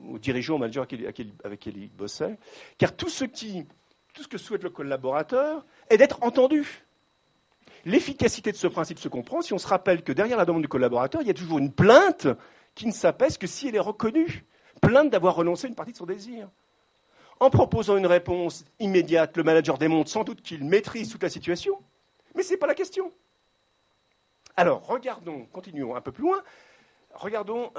aux dirigeants, aux managers avec qui il bossait, car tout ce que souhaite le collaborateur est d'être entendu. L'efficacité de ce principe se comprend si on se rappelle que derrière la demande du collaborateur, il y a toujours une plainte qui ne s'apaise que si elle est reconnue. Plainte d'avoir renoncé à une partie de son désir. En proposant une réponse immédiate, le manager démontre sans doute qu'il maîtrise toute la situation, mais ce n'est pas la question. Alors, continuons un peu plus loin, regardons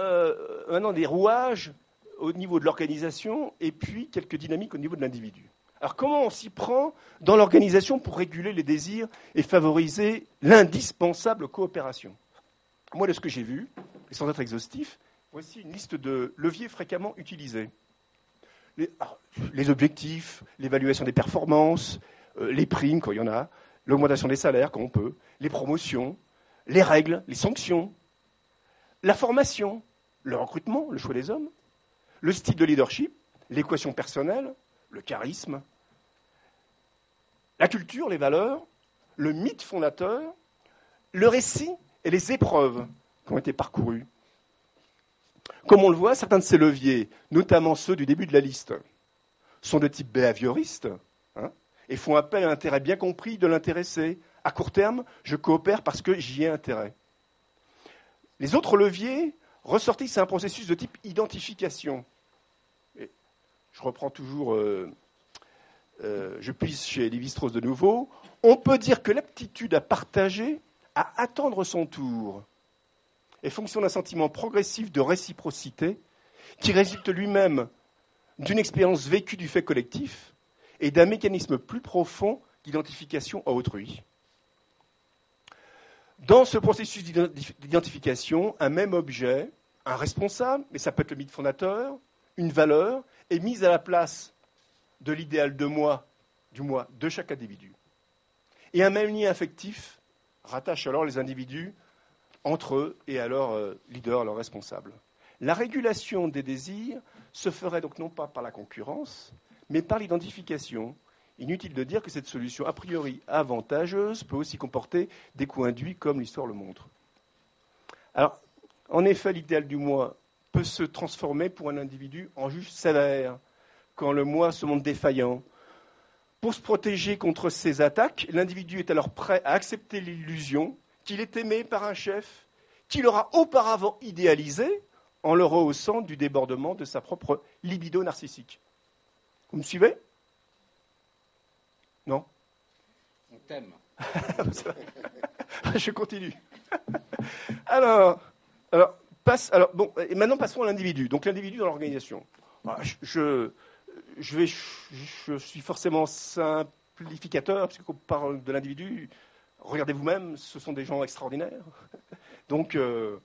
maintenant des rouages au niveau de l'organisation et puis quelques dynamiques au niveau de l'individu. Alors, comment on s'y prend dans l'organisation pour réguler les désirs et favoriser l'indispensable coopération ? Moi, de ce que j'ai vu, et sans être exhaustif, voici une liste de leviers fréquemment utilisés. Les objectifs, l'évaluation des performances, les primes quand il y en a, l'augmentation des salaires quand on peut, les promotions, les règles, les sanctions, la formation, le recrutement, le choix des hommes, le style de leadership, l'équation personnelle, le charisme, la culture, les valeurs, le mythe fondateur, le récit et les épreuves qui ont été parcourues. Comme on le voit, certains de ces leviers, notamment ceux du début de la liste, sont de type behavioriste et font appel à un intérêt bien compris de l'intéressé. À court terme, je coopère parce que j'y ai intérêt. Les autres leviers ressortissent à un processus de type identification. Et je reprends toujours, je puise chez Lévi-Strauss de nouveau. On peut dire que l'aptitude à partager, à attendre son tour, est fonction d'un sentiment progressif de réciprocité qui résulte lui-même d'une expérience vécue du fait collectif et d'un mécanisme plus profond d'identification à autrui. Dans ce processus d'identification, un même objet, un responsable, mais ça peut être le mythe fondateur, une valeur, est mise à la place de l'idéal de moi, du moi, de chaque individu. Et un même lien affectif rattache alors les individus entre eux et à leur leader, leur responsable. La régulation des désirs se ferait donc non pas par la concurrence, mais par l'identification. Inutile de dire que cette solution a priori avantageuse peut aussi comporter des coûts induits, comme l'histoire le montre. Alors, en effet, l'idéal du moi peut se transformer pour un individu en juge sévère, quand le moi se montre défaillant. Pour se protéger contre ces attaques, l'individu est alors prêt à accepter l'illusion qu'il est aimé par un chef qu'il aura auparavant idéalisé en le rehaussant du débordement de sa propre libido narcissique. Vous me suivez ? Non ? On t'aime. Je continue. Alors, maintenant passons à l'individu. Donc l'individu dans l'organisation. Je suis forcément simplificateur, parce qu'on parle de l'individu. Regardez vous-même, ce sont des gens extraordinaires. Donc,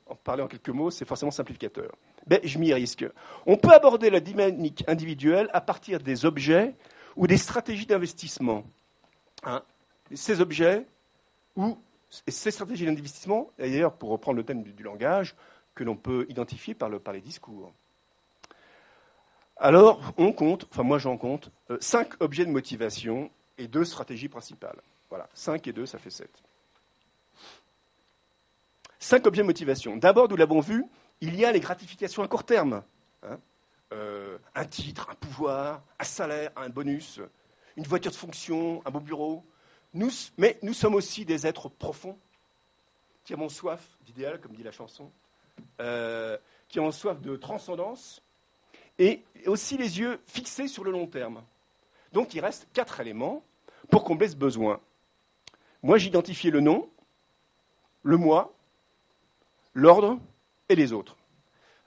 en parler en quelques mots, c'est forcément simplificateur. Mais je m'y risque. On peut aborder la dynamique individuelle à partir des objets ou des stratégies d'investissement. Ces objets ou ces stratégies d'investissement, et d'ailleurs, pour reprendre le thème du langage, que l'on peut identifier par les discours. Alors, moi j'en compte, 5 objets de motivation et 2 stratégies principales. Voilà, 5 et 2, ça fait 7. 5 objets de motivation. D'abord, nous l'avons vu, il y a les gratifications à court terme. Un titre, un pouvoir, un salaire, un bonus, une voiture de fonction, un beau bureau. Mais nous sommes aussi des êtres profonds qui avons soif d'idéal, comme dit la chanson, qui ont soif de transcendance et aussi les yeux fixés sur le long terme. Donc il reste 4 éléments pour combler ce besoin. Moi, j'identifiais le nom, le moi, l'ordre et les autres.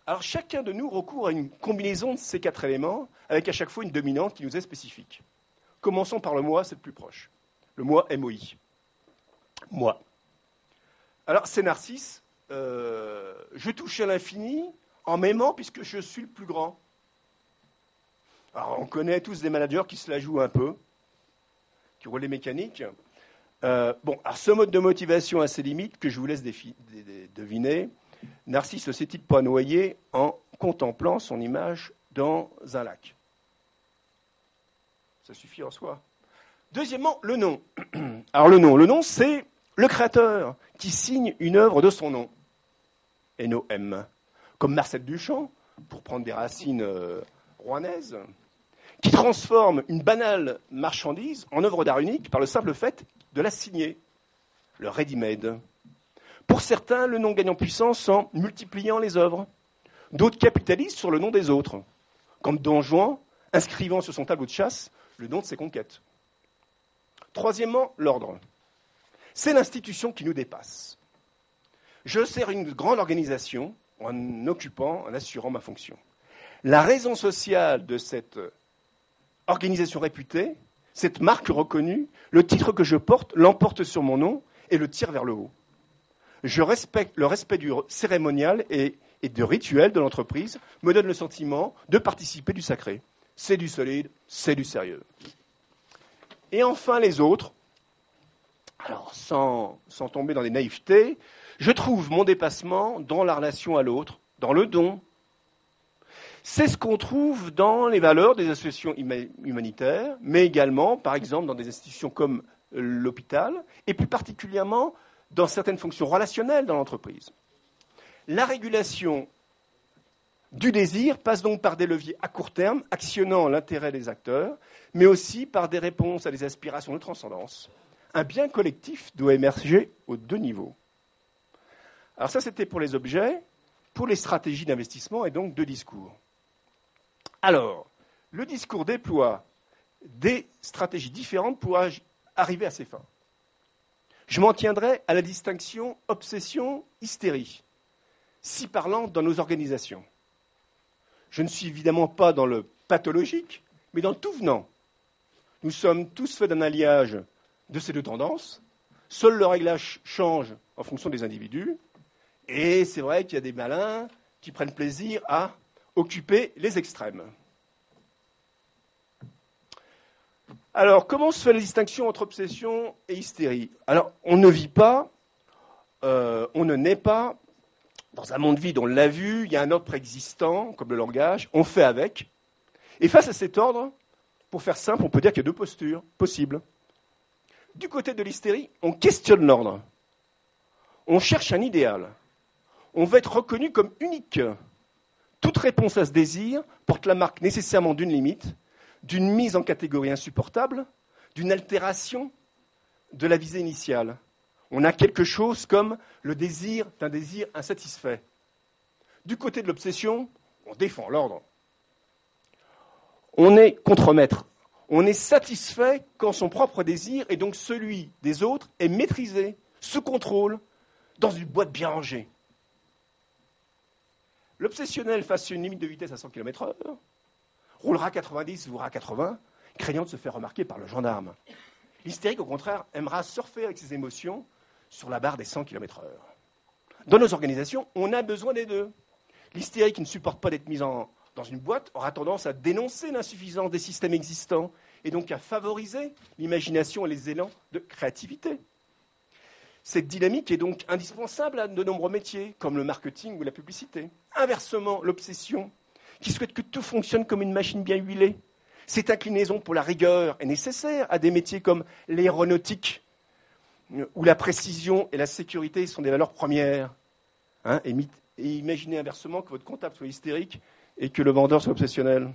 Alors chacun de nous recourt à une combinaison de ces 4 éléments avec à chaque fois une dominante qui nous est spécifique. Commençons par le moi, c'est le plus proche. Le moi, MOI. Moi. Alors c'est Narcisse, je touche à l'infini en m'aimant puisque je suis le plus grand. Alors on connaît tous des managers qui se la jouent un peu, qui roulent les mécaniques. Alors ce mode de motivation a ses limites que je vous laisse deviner. Narcisse ne s'est-il pas noyé en contemplant son image dans un lac ? Ça suffit en soi. Deuxièmement, le nom. Alors le nom, c'est le créateur qui signe une œuvre de son nom. N-O-M. Comme Marcel Duchamp, pour prendre des racines rouennaises, qui transforme une banale marchandise en œuvre d'art unique par le simple fait de la signer, le ready-made. Pour certains, le nom gagne en puissance en multipliant les œuvres. D'autres capitalisent sur le nom des autres, comme Don Juan, inscrivant sur son tableau de chasse le nom de ses conquêtes. Troisièmement, l'ordre. C'est l'institution qui nous dépasse. Je sers une grande organisation en assurant ma fonction. La raison sociale de cette organisation réputée, cette marque reconnue, le titre que je porte l'emporte sur mon nom et le tire vers le haut. Je respecte le respect du cérémonial et du rituel de l'entreprise me donne le sentiment de participer du sacré. C'est du solide, c'est du sérieux. Et enfin les autres, alors sans tomber dans des naïvetés, je trouve mon dépassement dans la relation à l'autre, dans le don. C'est ce qu'on trouve dans les valeurs des associations humanitaires, mais également, par exemple, dans des institutions comme l'hôpital, et plus particulièrement dans certaines fonctions relationnelles dans l'entreprise. La régulation du désir passe donc par des leviers à court terme, actionnant l'intérêt des acteurs, mais aussi par des réponses à des aspirations de transcendance. Un bien collectif doit émerger aux deux niveaux. Alors ça, c'était pour les objets, pour les stratégies d'investissement et donc de discours. Alors, le discours déploie des stratégies différentes pour arriver à ses fins. Je m'en tiendrai à la distinction obsession-hystérie, si parlante dans nos organisations. Je ne suis évidemment pas dans le pathologique, mais dans le tout venant. Nous sommes tous faits d'un alliage de ces deux tendances. Seul le réglage change en fonction des individus. Et c'est vrai qu'il y a des malins qui prennent plaisir à occuper les extrêmes. Alors, comment se fait la distinction entre obsession et hystérie ? Alors, on ne vit pas, on ne naît pas dans un monde vide, on l'a vu, il y a un ordre préexistant, comme le langage, on fait avec. Et face à cet ordre, pour faire simple, on peut dire qu'il y a deux postures possibles. Du côté de l'hystérie, on questionne l'ordre. On cherche un idéal. On veut être reconnu comme unique. Toute réponse à ce désir porte la marque nécessairement d'une limite, d'une mise en catégorie insupportable, d'une altération de la visée initiale. On a quelque chose comme le désir d'un désir insatisfait. Du côté de l'obsession, on défend l'ordre. On est contremaître. On est satisfait quand son propre désir, et donc celui des autres, est maîtrisé, sous contrôle, dans une boîte bien rangée. L'obsessionnel face à une limite de vitesse à 100 km/h roulera à 90, voire à 80, craignant de se faire remarquer par le gendarme. L'hystérique, au contraire, aimera surfer avec ses émotions sur la barre des 100 km/h. Dans nos organisations, on a besoin des deux. L'hystérique qui ne supporte pas d'être mise dans une boîte aura tendance à dénoncer l'insuffisance des systèmes existants et donc à favoriser l'imagination et les élans de créativité. Cette dynamique est donc indispensable à de nombreux métiers, comme le marketing ou la publicité. Inversement, l'obsession, qui souhaite que tout fonctionne comme une machine bien huilée, cette inclinaison pour la rigueur est nécessaire à des métiers comme l'aéronautique, où la précision et la sécurité sont des valeurs premières. Et imaginez inversement que votre comptable soit hystérique et que le vendeur soit obsessionnel.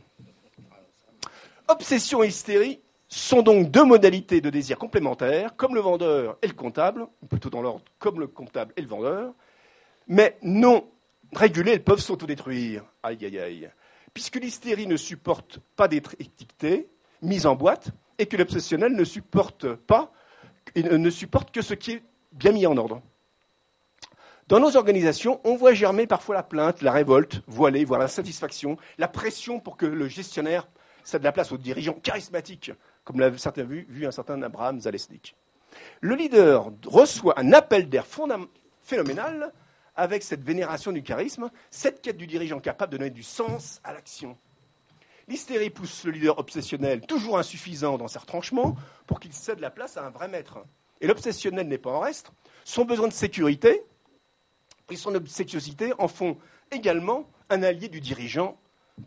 Obsession et hystérie sont donc deux modalités de désir complémentaires, comme le vendeur et le comptable, ou plutôt dans l'ordre, comme le comptable et le vendeur, mais non régulées, elles peuvent s'autodétruire. Aïe, aïe, aïe. Puisque l'hystérie ne supporte pas d'être étiquetée, mise en boîte, et que l'obsessionnel ne supporte que ce qui est bien mis en ordre. Dans nos organisations, on voit germer parfois la plainte, la révolte, voilée, voire l'insatisfaction, la pression pour que le gestionnaire cède la place aux dirigeants charismatiques, comme l'a certains vu un certain Abraham Zalesnik. Le leader reçoit un appel d'air phénoménal avec cette vénération du charisme, cette quête du dirigeant capable de donner du sens à l'action. L'hystérie pousse le leader obsessionnel, toujours insuffisant dans ses retranchements, pour qu'il cède la place à un vrai maître. Et l'obsessionnel n'est pas en reste. Son besoin de sécurité et son obséquiosité en font également un allié du dirigeant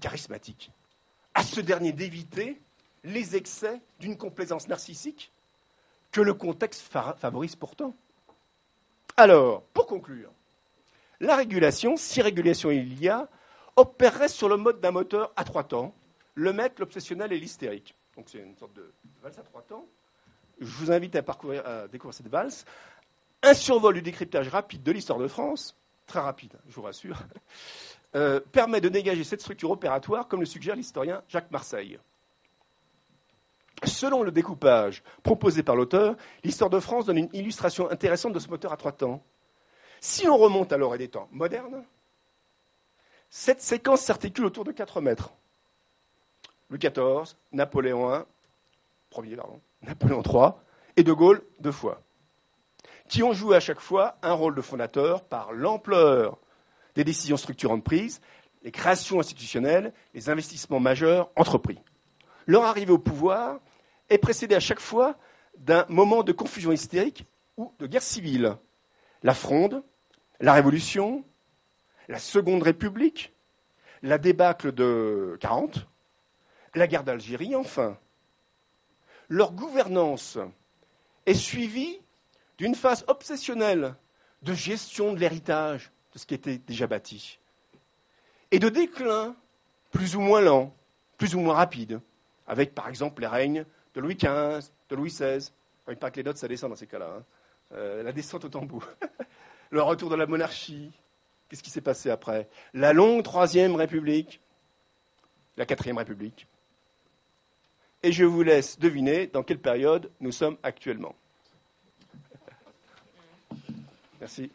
charismatique. À ce dernier d'éviter les excès d'une complaisance narcissique que le contexte favorise pourtant. Alors, pour conclure, la régulation, si régulation il y a, opérerait sur le mode d'un moteur à 3 temps, le maître, l'obsessionnel et l'hystérique. Donc c'est une sorte de valse à 3 temps. Je vous invite à découvrir cette valse. Un survol du décryptage rapide de l'histoire de France, très rapide, je vous rassure, permet de dégager cette structure opératoire, comme le suggère l'historien Jacques Marseille. Selon le découpage proposé par l'auteur, l'histoire de France donne une illustration intéressante de ce moteur à 3 temps. Si on remonte alors à des temps modernes, cette séquence s'articule autour de 4 maîtres. Louis XIV, Napoléon III et De Gaulle 2 fois, qui ont joué à chaque fois un rôle de fondateur par l'ampleur des décisions structurantes prises, les créations institutionnelles, les investissements majeurs entrepris. Leur arrivée au pouvoir est précédée à chaque fois d'un moment de confusion hystérique ou de guerre civile. La Fronde, la Révolution, la Seconde République, la débâcle de 40, la guerre d'Algérie, enfin. Leur gouvernance est suivie d'une phase obsessionnelle de gestion de l'héritage, de ce qui était déjà bâti, et de déclin plus ou moins lent, plus ou moins rapide, avec par exemple les règnes de Louis XV, de Louis XVI. Il paraît que les notes, ça descend dans ces cas-là. La descente au tambour. Le retour de la monarchie. Qu'est-ce qui s'est passé après? La longue Troisième République, la Quatrième République. Et je vous laisse deviner dans quelle période nous sommes actuellement. Merci.